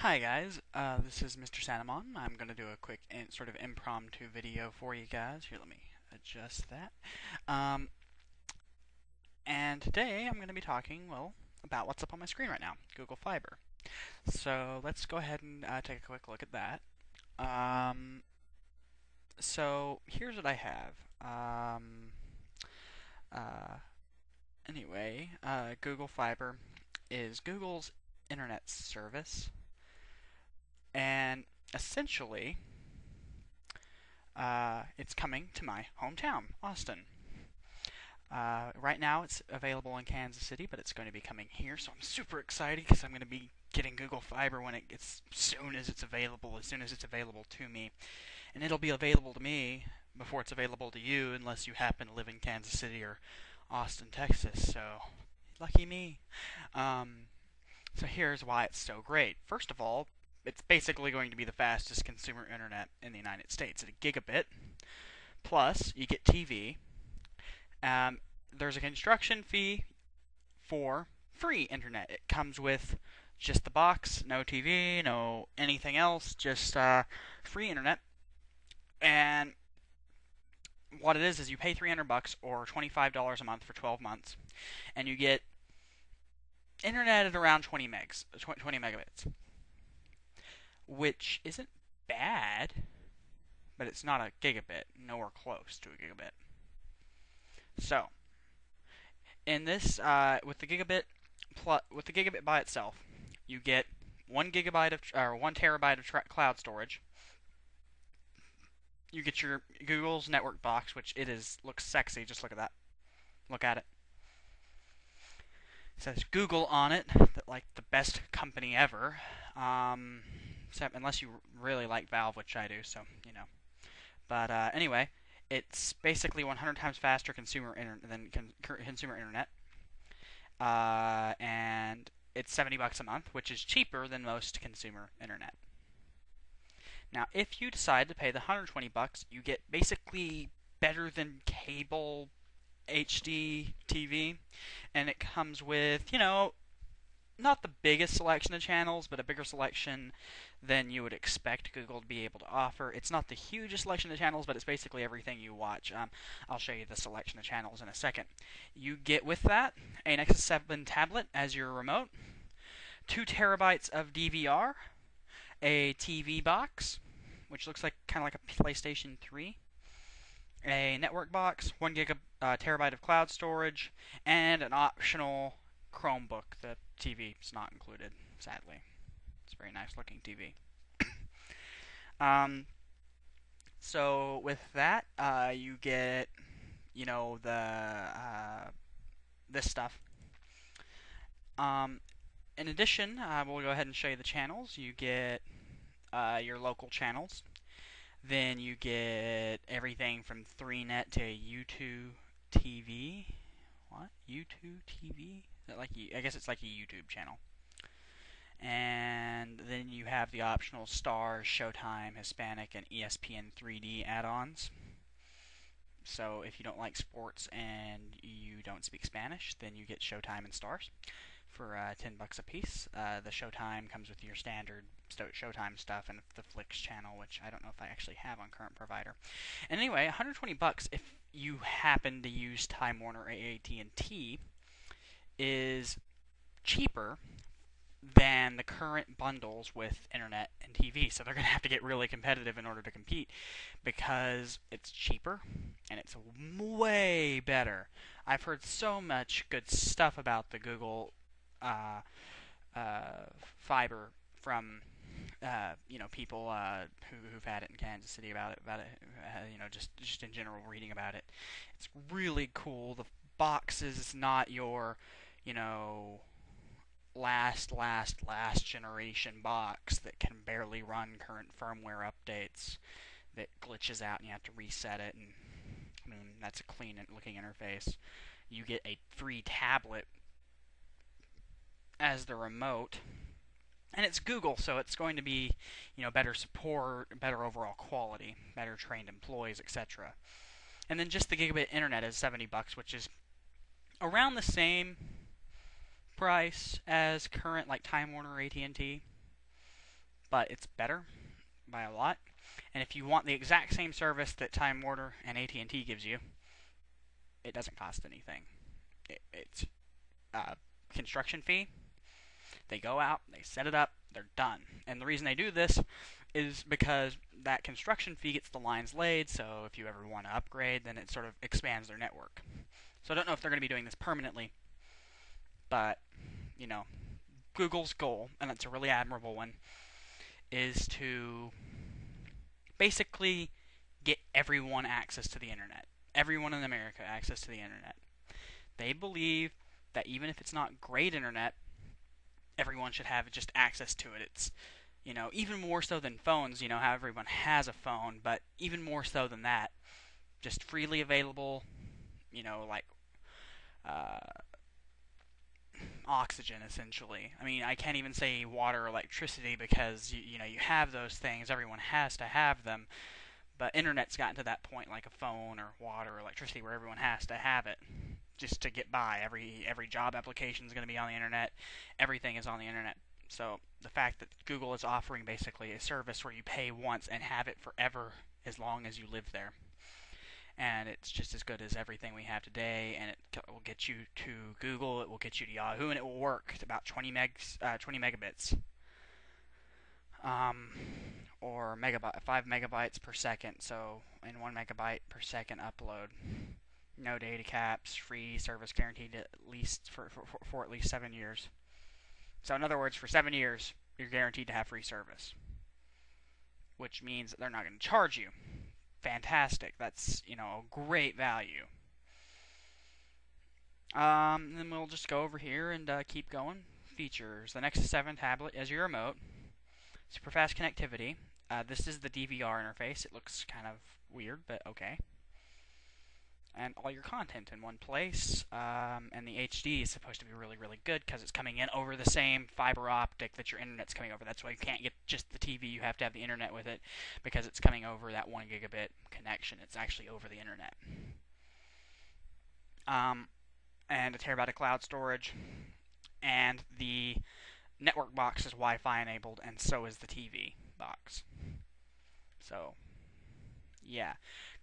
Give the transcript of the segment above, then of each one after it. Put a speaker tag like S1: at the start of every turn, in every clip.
S1: Hi guys, this is Mr.Sanemon. I'm going to do a quick sort of impromptu video for you guys. Here, let me adjust that. Um, and today I'm going to be talking, well, about what's up on my screen right now, Google Fiber. So let's go ahead and take a quick look at that. So here's what I have. Uh, Google Fiber is Google's internet service, and essentially, it's coming to my hometown, Austin. Right now, it's available in Kansas City, but it's going to be coming here, so I'm super excited because I'm going to be getting Google Fiber when it gets, as soon as it's available to me. And it'll be available to me before it's available to you, unless you happen to live in Kansas City or Austin, Texas. So, lucky me. So here's why it's so great. First of all, it's basically going to be the fastest consumer internet in the United States at a gigabit. Plus, you get TV. There's a construction fee for free internet. It comes with just the box, no TV, no anything else, just free internet. And what it is you pay $300 or $25 a month for 12 months, and you get internet at around 20 megabits, which isn't bad, but it's not a gigabit, nowhere close to a gigabit. So, in this, with the gigabit by itself, you get 1 terabyte of cloud storage. You get your Google's network box, which looks sexy. Just look at that. Look at it. It says Google on it, like the best company ever. Unless you really like Valve, which I do, so you know. But anyway, it's basically 100 times faster than consumer internet, and it's $70 a month, which is cheaper than most consumer internet. Now, if you decide to pay the $120, you get basically better than cable HD TV, and it comes with, not the biggest selection of channels, but a bigger selection than you would expect Google to be able to offer. It's not the hugest selection of channels, but it's basically everything you watch. I'll show you the selection of channels in a second. You get with that a Nexus 7 tablet as your remote, 2 terabytes of DVR, a TV box, which looks like kind of like a PlayStation 3, a network box, 1 terabyte of cloud storage, and an optional Chromebook. The TV is not included, sadly. It's a very nice looking TV. So with that, you get, this stuff. In addition, we'll go ahead and show you the channels. You get your local channels. Then you get everything from 3net to YouTube TV. What? YouTube TV? Is that I guess it's like a YouTube channel. And then you have the optional Stars, Showtime, Hispanic, and ESPN 3D add-ons. So if you don't like sports and you don't speak Spanish, then you get Showtime and Stars for $10 a piece. The Showtime comes with your standard Showtime stuff and the Flicks channel, which I don't know if I actually have on current provider. And anyway, $120 if you happen to use Time Warner or AT&T is cheaper than the current bundles with internet and TV. So they're going to have to get really competitive in order to compete because it's cheaper and it's way better. I've heard so much good stuff about the Google Fiber from people who've had it in Kansas City about it, just in general reading about it. It's really cool. The box is not your, last generation box that can barely run current firmware updates, that glitches out and you have to reset it, and that's a clean looking interface. You get a free tablet as the remote, and it's Google, so it's going to be, better support, better overall quality, better trained employees, etc. And then just the gigabit internet is $70, which is around the same price as current like Time Warner or AT&T. but it's better by a lot. And if you want the exact same service that Time Warner and AT&T gives you, it doesn't cost anything. It's construction fee. They go out, they set it up, they're done. And the reason they do this is because that construction fee gets the lines laid, so if you ever want to upgrade, then it sort of expands their network. So I don't know if they're going to be doing this permanently, but, you know, Google's goal, and it's a really admirable one, is to basically get everyone access to the internet. Everyone in America access to the internet. They believe that even if it's not great internet, everyone should have just access to it. It's, even more so than phones, how everyone has a phone, but even more so than that, just freely available, like uh, oxygen, essentially. I mean, I can't even say water or electricity because, you have those things. Everyone has to have them. But internet's gotten to that point, like a phone or water or electricity, where everyone has to have it just to get by. Every job application is going to be on the internet. Everything is on the internet. So the fact that Google is offering basically a service where you pay once and have it forever as long as you live there. And it's just as good as everything we have today, and it will get you to Google, it will get you to Yahoo, and it will work. It's about 20 megabits. Or 5 megabytes per second, so in 1 megabyte per second upload. No data caps, free service guaranteed at least for at least 7 years. So in other words, for 7 years, you're guaranteed to have free service, which means that they're not going to charge you. Fantastic. That's, a great value. Then we'll just go over here and keep going. Features. The Nexus 7 tablet as your remote. Super fast connectivity. This is the DVR interface. It looks kind of weird, but okay. And all your content in one place. And the HD is supposed to be really, really good because it's coming in over the same fiber optic that your internet's coming over. That's why you can't get just the TV. You have to have the internet with it because it's coming over that 1 gigabit connection. It's actually over the internet. And a terabyte of cloud storage. And the network box is Wi-Fi enabled, and so is the TV box. So, yeah.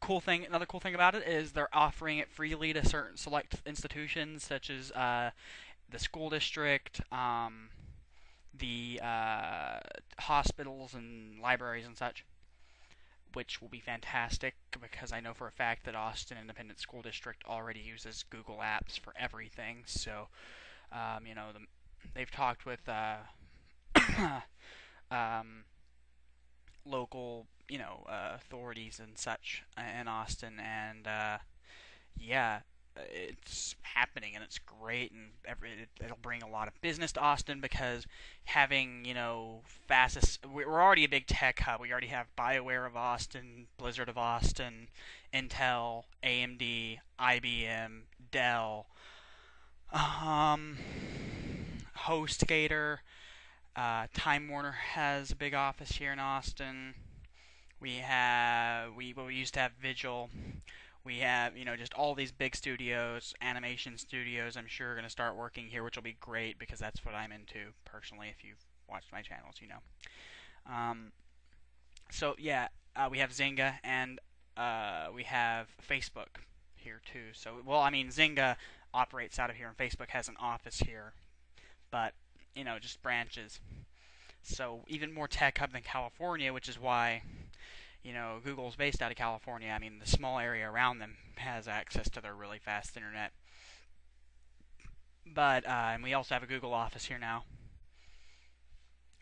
S1: Another cool thing about it is they're offering it freely to certain select institutions, such as the school district, the hospitals and libraries and such, which will be fantastic because I know for a fact that Austin Independent School District already uses Google Apps for everything. So, they've talked with local, authorities and such in Austin, and yeah, it's happening and it's great, and it'll bring a lot of business to Austin because having, fastest, we're already a big tech hub. We already have BioWare of Austin, Blizzard of Austin, Intel, AMD, IBM, Dell, HostGator. Time Warner has a big office here in Austin. We used to have Vigil. We have, just all these big studios, animation studios, I'm sure are going to start working here, which will be great because that's what I'm into personally. If you've watched my channels, So yeah, we have Zynga, and we have Facebook here too. So, Zynga operates out of here, and Facebook has an office here, but just branches. So even more tech hub than California, which is why, Google's based out of California. The small area around them has access to their really fast internet. But, and we also have a Google office here now.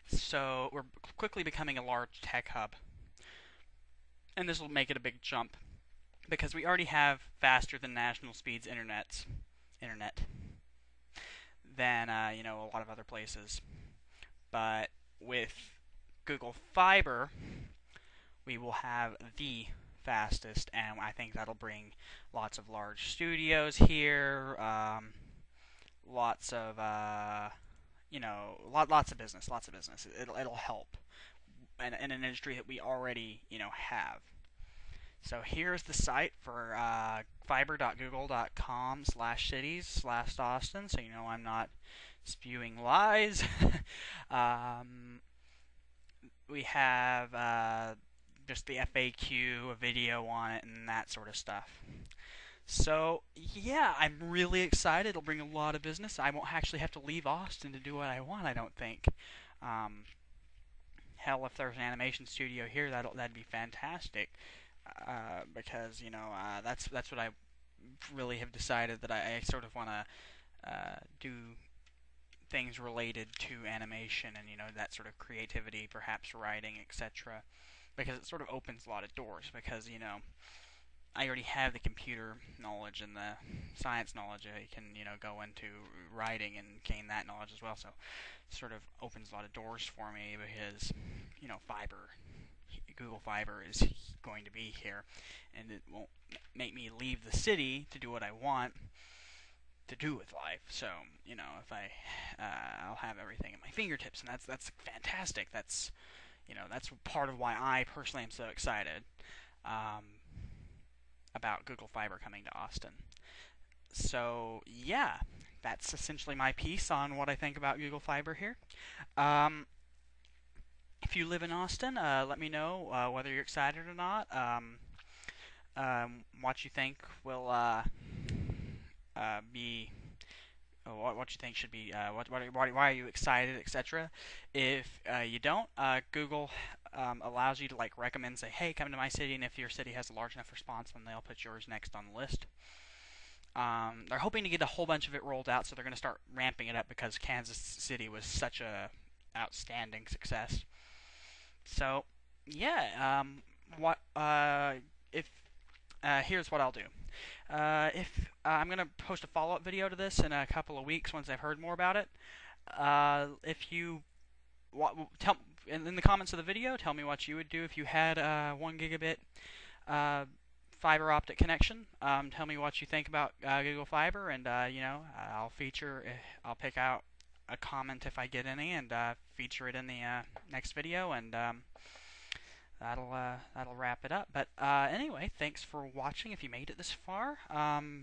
S1: So we're quickly becoming a large tech hub. And this will make it a big jump because we already have faster than national speeds internet than, a lot of other places. But with Google Fiber, we will have the fastest, and I think that'll bring lots of large studios here, lots of, lots of business, It'll help in an industry that we already, have. So here's the site for fiber.google.com/cities/Austin, so I'm not spewing lies. have just the FAQ, a video on it, and that sort of stuff. So, yeah, I'm really excited. It'll bring a lot of business. I won't actually have to leave Austin to do what I want, I don't think. Um, Hell, if there's an animation studio here, that'd be fantastic. Because that's what I really have decided that I sort of want to do things related to animation and that sort of creativity, perhaps writing, etc. Because it sort of opens a lot of doors. Because I already have the computer knowledge and the science knowledge. I can go into writing and gain that knowledge as well. So it sort of opens a lot of doors for me because fiber, Google Fiber is going to be here, and it won't make me leave the city to do what I want to do with life. So if I'll have everything at my fingertips, and that's fantastic. That's part of why I personally am so excited about Google Fiber coming to Austin. So yeah, that's essentially my piece on what I think about Google Fiber here. If you live in Austin, let me know whether you're excited or not. What you think will be what you think should be why are you excited, etc. If you don't, Google allows you to recommend, say, hey, come to my city, and if your city has a large enough response, then they'll put yours next on the list. They're hoping to get a whole bunch of it rolled out, so they're going to start ramping it up because Kansas City was such a outstanding success. So yeah, what if here's what I'll do. If I'm gonna post a follow-up video to this in a couple of weeks once I've heard more about it. If you tell in the comments of the video, tell me what you would do if you had 1 gigabit fiber optic connection. Tell me what you think about Google Fiber, and I'll pick out a comment if I get any, and feature it in the next video, and that'll wrap it up. But anyway, thanks for watching. If you made it this far,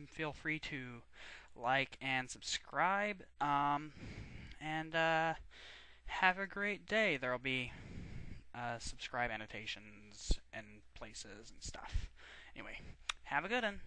S1: feel free to like and subscribe, and have a great day. There'll be subscribe annotations and places and stuff. Anyway, have a good one.